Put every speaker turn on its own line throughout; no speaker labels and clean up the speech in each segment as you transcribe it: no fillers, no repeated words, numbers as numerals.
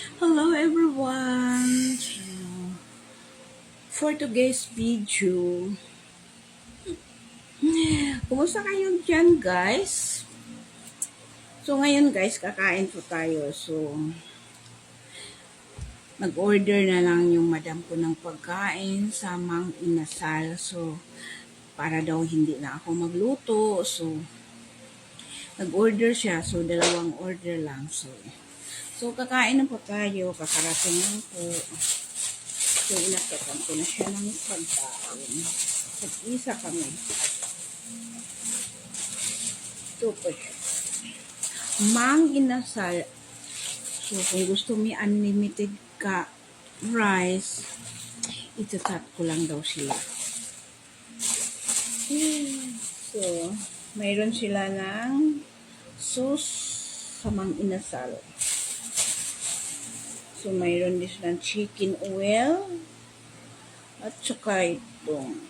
Hello everyone! For today's video, kumusta kayo dyan guys? So ngayon guys, kakain po tayo. So, nag-order na lang yung madam ko ng pagkain sa Mang Inasal. So, para daw hindi na ako magluto. So, nag-order siya. So, dalawang order lang. So kakain na po tayo. Kakarating lang po. So, inakatan ko na siya ng pagkain. Nag-isa kami. Super. Mang Inasal. So, kung gusto mo unlimited ka rice, itatat ko lang daw sila. So, mayroon sila ng sauce sa Mang Inasal. So, mayroon din silang chicken oil at saka itong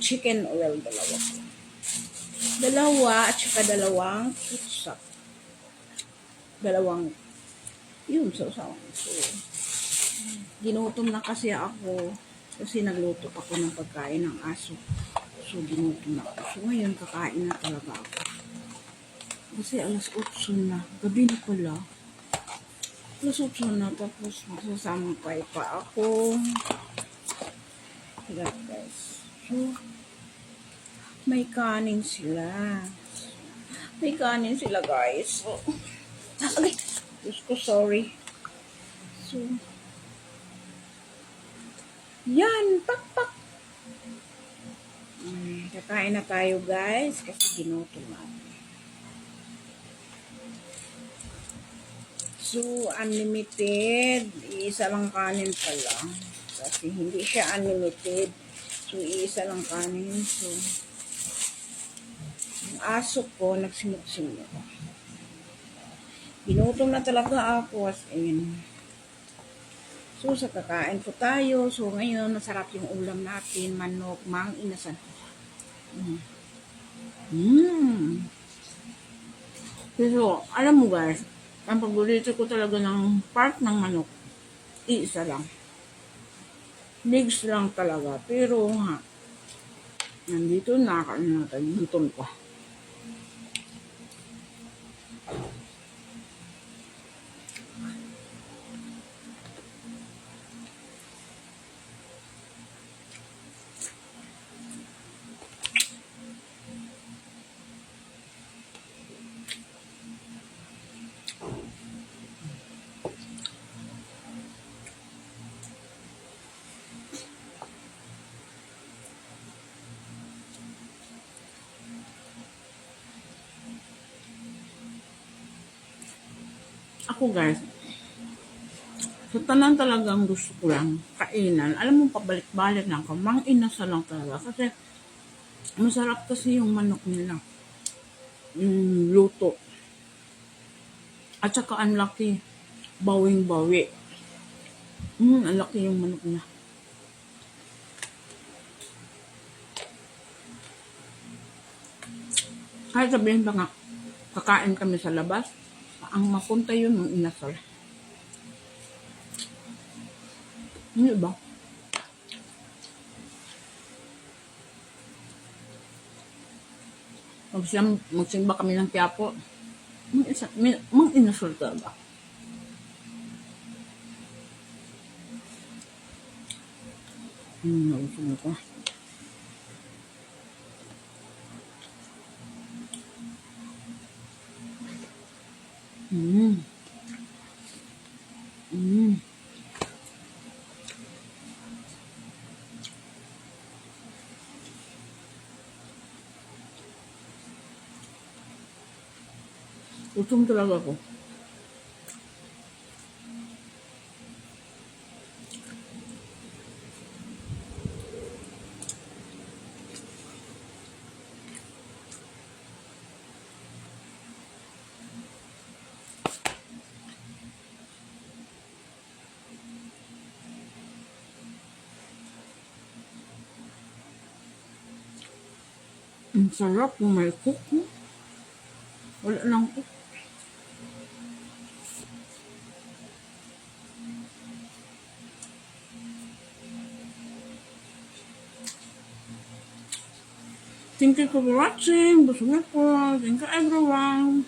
chicken oil dalawa at saka dalawang ketchup. Yun, so, ginutom na kasi ako kasi nagluto ako ng pagkain ng aso. So, ginutom na ako. So, ngayon, kakain na talaga ako. Kasi alas 8 na. Gabi na pala. Alas 8 na. Tapos, magsasampay pa ako. Kaya, guys. So, may kanin sila. Guys. So, okay. Diyos ko, sorry. So, yan, pakpak. Kakain na tayo, guys, kasi ginutom na. So, unlimited. Isa lang kanin pala. Kasi hindi siya unlimited. So, isa lang kanin. So, yung aso ko, nagsimot-simot. Ginutom na talaga ako as in. So, sa kakain po tayo. So, ngayon, masarap yung ulam natin. Manok, Mang Inasal. So, alam mo guys, ang paborito ko talaga ng part ng manok, isa lang. Legs lang talaga. Pero, nandito na, gutom pa. Ako guys, sa tanan talagang gusto ko lang kainan. Alam mo, pabalik-balik lang ko. Mang Inasal lang talaga. Kasi, masarap kasi yung manok nila. Luto. At saka ang laki. Bawing-bawi. Ang laki yung manok niya. Kahit sabihin ba nga, kakain kami sa labas, ang mapunta yun ng Inasal. Hindi ba? Magsimba kami ng Quiapo. Mang Inasal talaga. Nagustuhan ko. Gutom talaga ako. Ang sarap kung may cook. Wala lang cook. Thank you for watching. Busog na po. Thank you everyone.